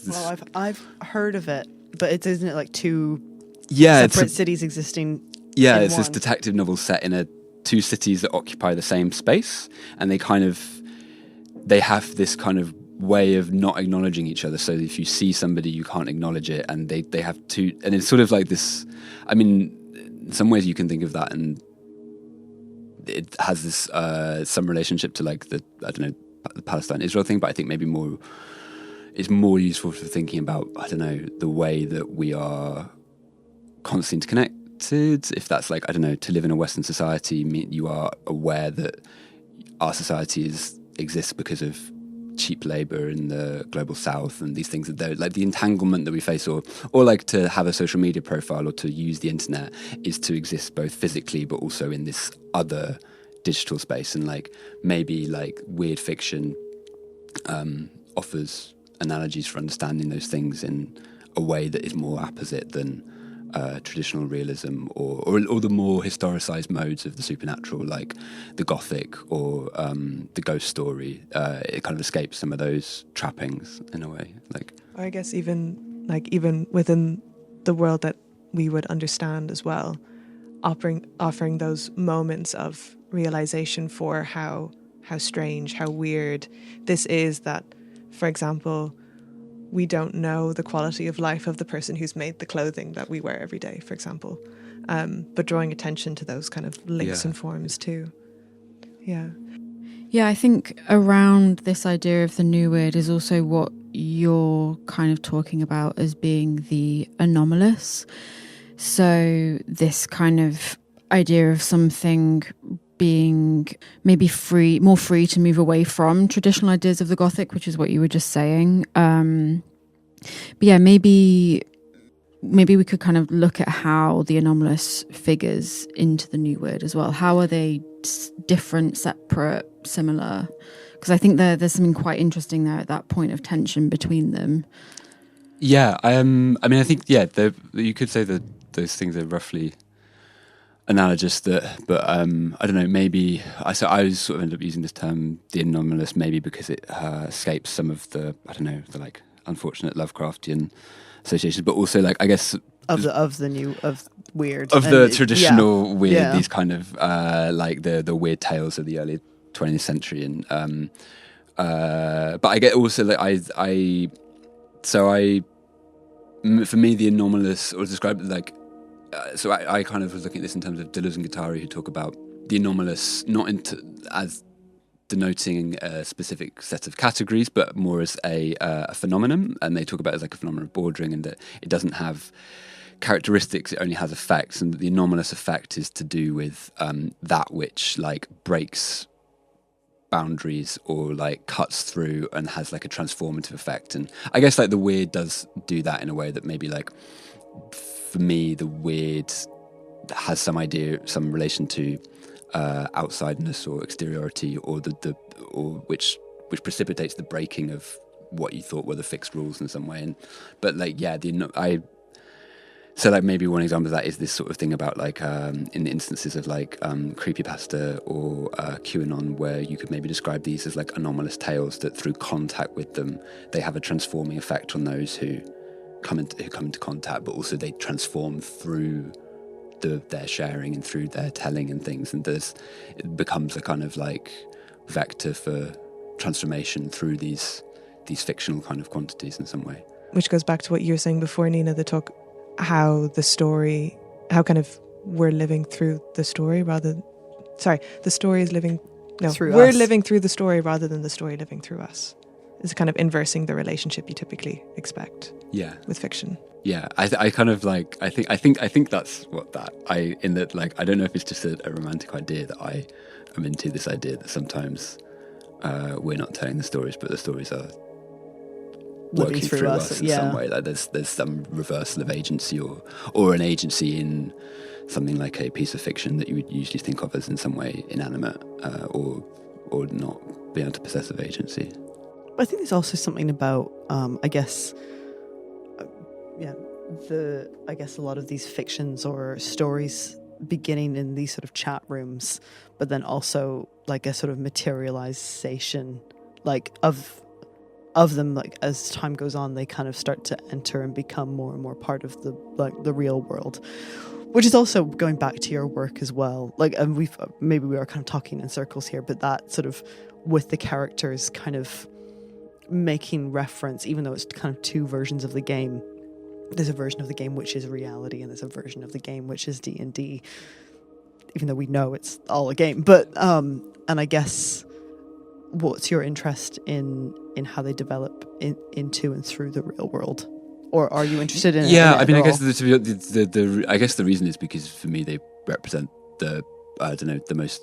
Well, I've heard of it, but isn't it like two separate cities existing? Yeah, in it's one? this detective novel set in two cities that occupy the same space, and they have this kind of way of not acknowledging each other. So if you see somebody, you can't acknowledge it, and they have to, and it's sort of like this. I mean, in some ways you can think of that, and it has this some relationship to like the Palestine-Israel thing, but I think maybe it's more useful for thinking about, I don't know, the way that we are constantly interconnected. If that's like, I don't know, to live in a Western society, you are aware that our society exists because of cheap labor in the global south and these things, that they're like the entanglement that we face, or like to have a social media profile or to use the internet is to exist both physically but also in this other digital space. And like maybe like weird fiction offers analogies for understanding those things in a way that is more apposite than traditional realism or the more historicized modes of the supernatural, like the Gothic or the ghost story. It kind of escapes some of those trappings in a way. Like, I guess even within the world that we would understand as well, offering those moments of realization for how strange, how weird this is. That, for example, we don't know the quality of life of the person who's made the clothing that we wear every day, for example. But drawing attention to those kind of links and forms too. Yeah. Yeah, I think around this idea of the new weird is also what you're kind of talking about as being the anomalous. So this kind of idea of something being maybe more free to move away from traditional ideas of the Gothic, which is what you were just saying. But yeah, maybe we could kind of look at how the anomalous figures into the new weird as well. How are they different, separate, similar? Because I think there's something quite interesting there at that point of tension between them. Yeah, I mean, I think you could say that those things are roughly analogous, but I don't know, maybe I was sort of ended up using this term, the anomalous, maybe because it escapes some of the, I don't know, the like unfortunate Lovecraftian associations, but also like, I guess of weird, of the traditional weird, yeah. These kind of like the weird tales of the early 20th century, and but I get also like for me the anomalous, or describe it like, so I kind of was looking at this in terms of Deleuze and Guattari, who talk about the anomalous not as denoting a specific set of categories, but more as a phenomenon. And they talk about it as like a phenomenon of bordering, and that it doesn't have characteristics, it only has effects. And the anomalous effect is to do with that which like breaks boundaries or like cuts through and has like a transformative effect. And I guess like the weird does do that in a way that maybe like, for me, the weird has some relation to outsideness or exteriority, or or which precipitates the breaking of what you thought were the fixed rules in some way. And but like so like maybe one example of that is this sort of thing about like in the instances of like creepypasta or QAnon, where you could maybe describe these as like anomalous tales that through contact with them they have a transforming effect on those who come into contact, but also they transform through their sharing and through their telling and things, and it becomes a kind of like vector for transformation through these fictional kind of quantities in some way. Which goes back to what you were saying before, Nina, how kind of we're living through the story the story is living through we're us. living through the story rather than the story living through us. Is kind of inversing the relationship you typically expect. Yeah, with fiction. Yeah, I kind of like I think that's what that I don't know if it's just a romantic idea that I am into, this idea that sometimes we're not telling the stories, but the stories are working through us in some way. Like there's some reversal of agency or an agency in something like a piece of fiction that you would usually think of as in some way inanimate or not being able to possess of agency. I think there's also something about, I guess a lot of these fictions or stories beginning in these sort of chat rooms, but then also like a sort of materialization, like of them, like as time goes on, they kind of start to enter and become more and more part of the real world, which is also going back to your work as well. Like, and we are kind of talking in circles here, but that sort of with the characters kind of making reference, even though it's kind of two versions of the game. There's a version of the game which is reality, and there's a version of the game which is D&D, even though we know it's all a game. But and I guess, what's your interest in how they develop into and through the real world, or are you interested in? Yeah, it I mean, I at guess all? I guess the reason is because for me they represent the most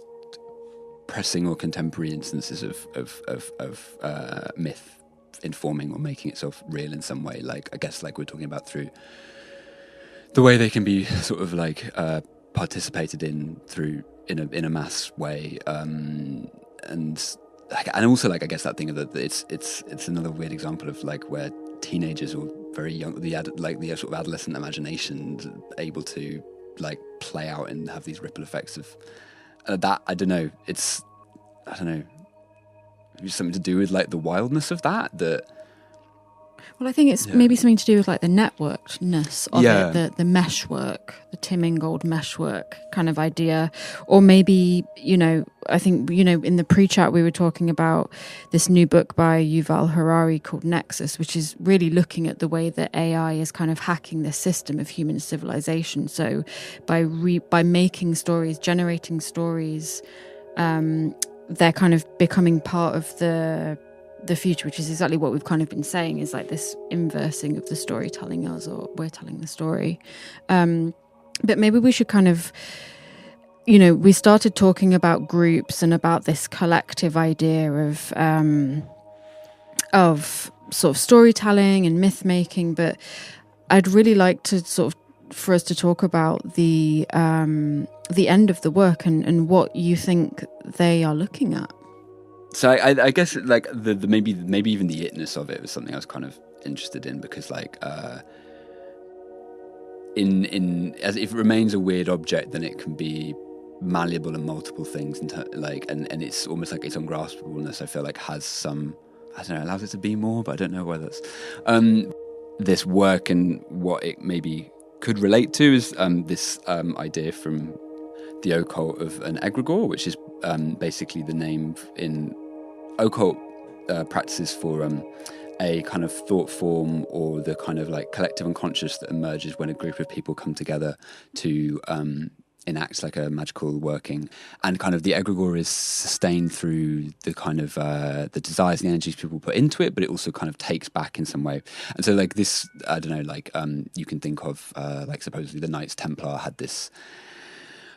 pressing or contemporary instances of myth informing or making itself real in some way. Like, I guess, like we're talking about through the way they can be sort of like participated in through in a mass way, and also, like, I guess that thing of it's another weird example of like where teenagers or very young, the sort of adolescent imagination able to like play out and have these ripple effects of that. I don't know, something to do with like the wildness of that. Well, I think it's maybe something to do with like the networkedness of Yeah. it, the meshwork, the Tim Ingold meshwork kind of idea. Or maybe, I think, in the pre-chat we were talking about this new book by Yuval Harari called Nexus, which is really looking at the way that AI is kind of hacking the system of human civilization. So by making stories, generating stories, they're kind of becoming part of the future, which is exactly what we've kind of been saying, is like this inversing of the story telling us, or we're telling the story. But maybe we should kind of, we started talking about groups and about this collective idea of sort of storytelling and myth making, but I'd really like to sort of for us to talk about the end of the work and what you think they are looking at. So I guess like the maybe even the itness of it was something I was kind of interested in, because like in as if it remains a weird object, then it can be malleable in multiple things, and it's almost like its ungraspableness, I feel like, has some, I don't know, allows it to be more, but I don't know whether that's this work and what it maybe could relate to is this idea from the occult of an egregore, which is basically the name in occult practices for a kind of thought form, or the kind of like collective unconscious that emerges when a group of people come together to enact like a magical working. And kind of the egregore is sustained through the kind of the desires and the energies people put into it, but it also kind of takes back in some way. And so like this, I don't know, like you can think of like supposedly the Knights Templar had this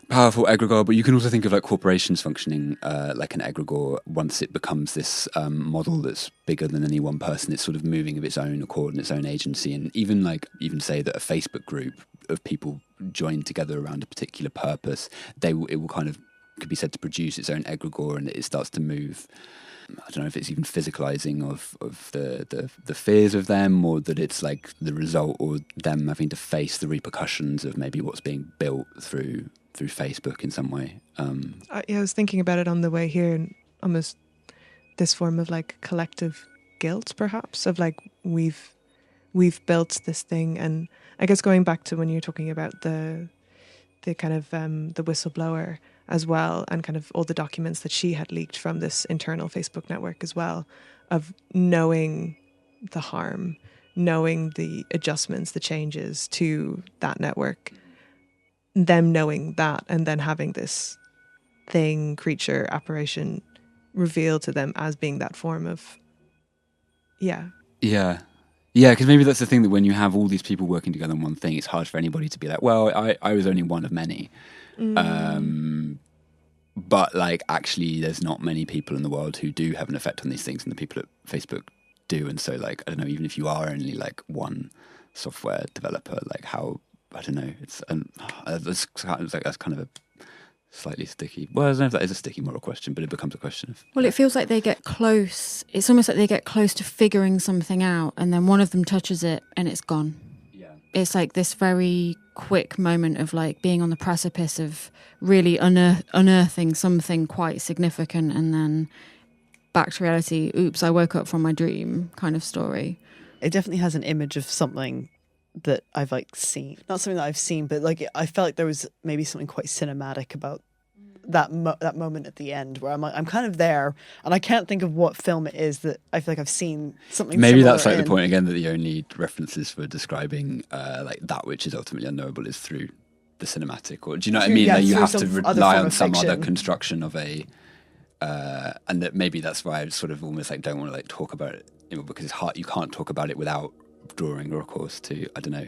powerful egregore, but you can also think of like corporations functioning like an egregore. Once it becomes this model that's bigger than any one person, it's sort of moving of its own accord and its own agency. And even say that a Facebook group of people joined together around a particular purpose, it will kind of, could be said to produce its own egregore, and it starts to move. I don't know if it's even physicalizing of the fears of them, or that it's like the result, or them having to face the repercussions of maybe what's being built through Facebook in some way. I was thinking about it on the way here, and almost this form of like collective guilt, perhaps, of like we've built this thing. And I guess going back to when you're talking about the kind of the whistleblower as well, and kind of all the documents that she had leaked from this internal Facebook network as well, of knowing the harm, knowing the adjustments, the changes to that network, them knowing that, and then having this thing, creature, apparition revealed to them as being that form of, yeah, because maybe that's the thing, that when you have all these people working together on one thing, it's hard for anybody to be like, well, I was only one of many. But like, actually, there's not many people in the world who do have an effect on these things, and the people at Facebook do. And so, like, I don't know, even if you are only like one software developer, like how, I don't know, that's kind of a slightly sticky. Well, I don't know if that is a sticky moral question, but it becomes a question of. Well, it feels like they get close. It's almost like they get close to figuring something out, and then one of them touches it, and it's gone. Yeah. It's like this very quick moment of like being on the precipice of really unearthing something quite significant, and then back to reality. Oops, I woke up from my dream kind of story. It definitely has an image of something that I've like seen, not something that I've seen, but like I felt like there was maybe something quite cinematic about that moment at the end where I'm kind of there, and I can't think of what film it is that I feel like I've seen something. Maybe similar that's like in. the point again, that the only references for describing like that which is ultimately unknowable is through the cinematic, or do you know what I mean? Yeah, like you through have to some other rely form on of some other fiction. construction of a, and that maybe that's why I sort of almost like don't want to like talk about it, because it's hard. You can't talk about it without drawing, or of course, to I don't know,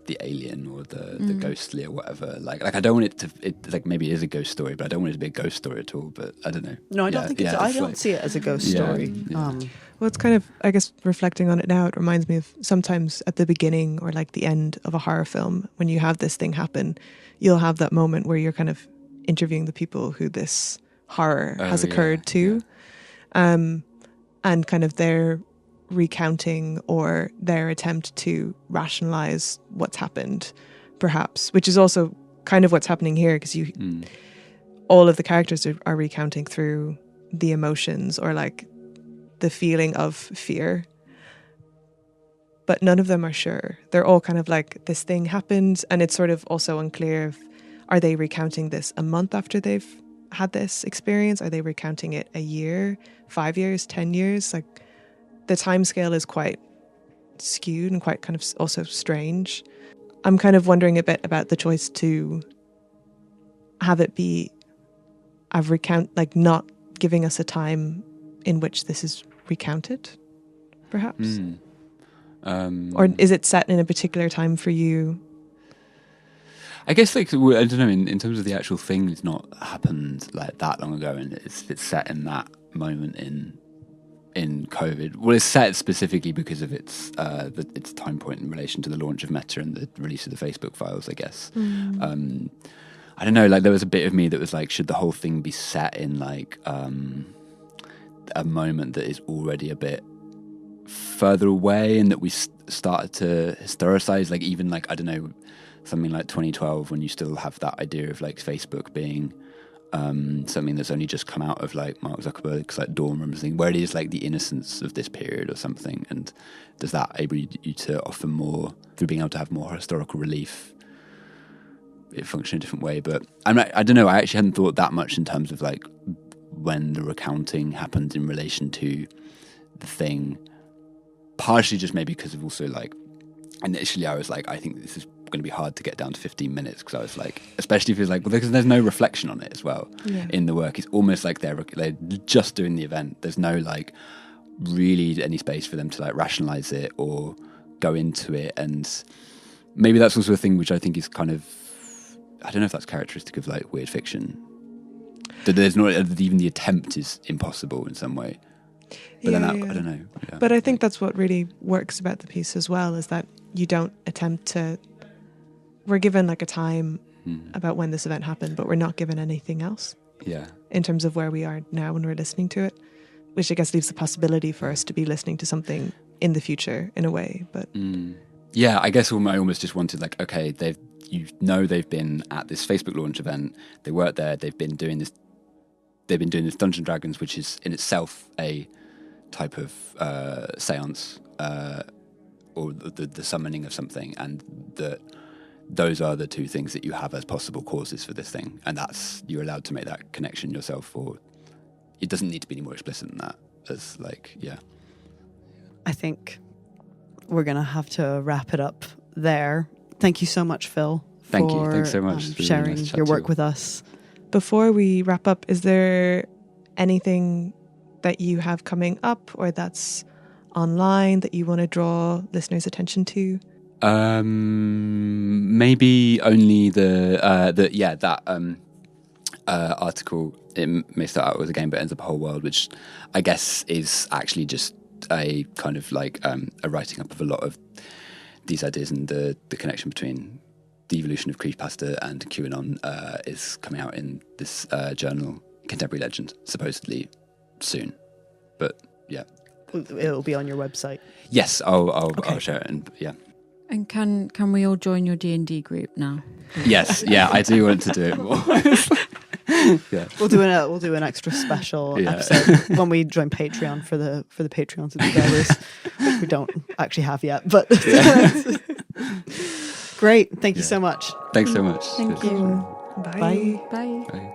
the alien or the ghostly or whatever. Like I don't want it like maybe it is a ghost story, but I don't want it to be a ghost story at all. But I don't know. No, I don't think it's. I don't like, see it as a ghost Yeah, story. yeah. Well, it's kind of, I guess, reflecting on it now, it reminds me of sometimes at the beginning or like the end of a horror film, when you have this thing happen, you'll have that moment where you're kind of interviewing the people who this horror has occurred to. And kind of their recounting or their attempt to rationalize what's happened, perhaps, which is also kind of what's happening here, because all of the characters are recounting through the emotions or like the feeling of fear, but none of them are sure. They're all kind of like, this thing happened, and it's sort of also unclear if, are they recounting this a month after they've had this experience? Are they recounting it a year, 5 years, 10 years? Like, the time scale is quite skewed and quite kind of also strange. I'm kind of wondering a bit about the choice to have it be a recount, like not giving us a time in which this is recounted, perhaps. Or is it set in a particular time for you? I guess like, I don't know, in terms of the actual thing, it's not happened like that long ago, and it's set in that moment in COVID. Well, it's set specifically because of its time point in relation to the launch of Meta and the release of the Facebook files, I guess. I don't know, like there was a bit of me that was like, should the whole thing be set in like a moment that is already a bit further away, and that we started to historicize, like even like, I don't know, something like 2012, when you still have that idea of like Facebook being something that's only just come out of like Mark Zuckerberg's like dorm room thing, where it is like the innocence of this period or something, and does that able you to offer more through being able to have more historical relief? It function in a different way, but I don't know. I actually hadn't thought that much in terms of like when the recounting happened in relation to the thing. Partially just maybe because of also like initially I was like, I think this is going to be hard to get down to 15 minutes, because I was like, especially if it's like, well, because there's no reflection on it as well in the work. It's almost like they're just doing the event. There's no like really any space for them to like rationalize it or go into it, and maybe that's also a thing which I think is kind of, I don't know if that's characteristic of like weird fiction, that there's not even the attempt is impossible in some way. But then I don't know. Yeah. But I think that's what really works about the piece as well, is that you don't attempt to, we're given like a time about when this event happened, but we're not given anything else. Yeah. In terms of where we are now when we're listening to it, which I guess leaves the possibility for us to be listening to something in the future in a way. But yeah, I guess I almost just wanted like, okay, they've been at this Facebook launch event. They weren't there. They've been doing this Dungeons and Dragons, which is in itself a type of seance or the summoning of something, and that those are the two things that you have as possible causes for this thing, and that's, you're allowed to make that connection yourself, or it doesn't need to be any more explicit than that. As like, yeah. I think we're going to have to wrap it up there. Thank you so much, Phil. Thank you. Thanks so much. It's really sharing nice to chat your to work you. with us. before we wrap up, is there anything that you have coming up or that's online that you want to draw listeners' attention to? Maybe only that article. It may start out with a game but ends up a whole world, which I guess is actually just a kind of like a writing up of a lot of these ideas, and the connection between the evolution of creepypasta and QAnon is coming out in this journal, Contemporary Legend, supposedly soon. But yeah, it'll be on your website. Yes, I'll share it, and yeah. And can we all join your D&D group now? Yes, yeah, I do want to do it more. Yeah. We'll do an extra special episode when we join Patreon for the Patreon subscribers, which we don't actually have yet. But great, thank you so much. Thanks so much. Thank you. Bye. Bye. Bye.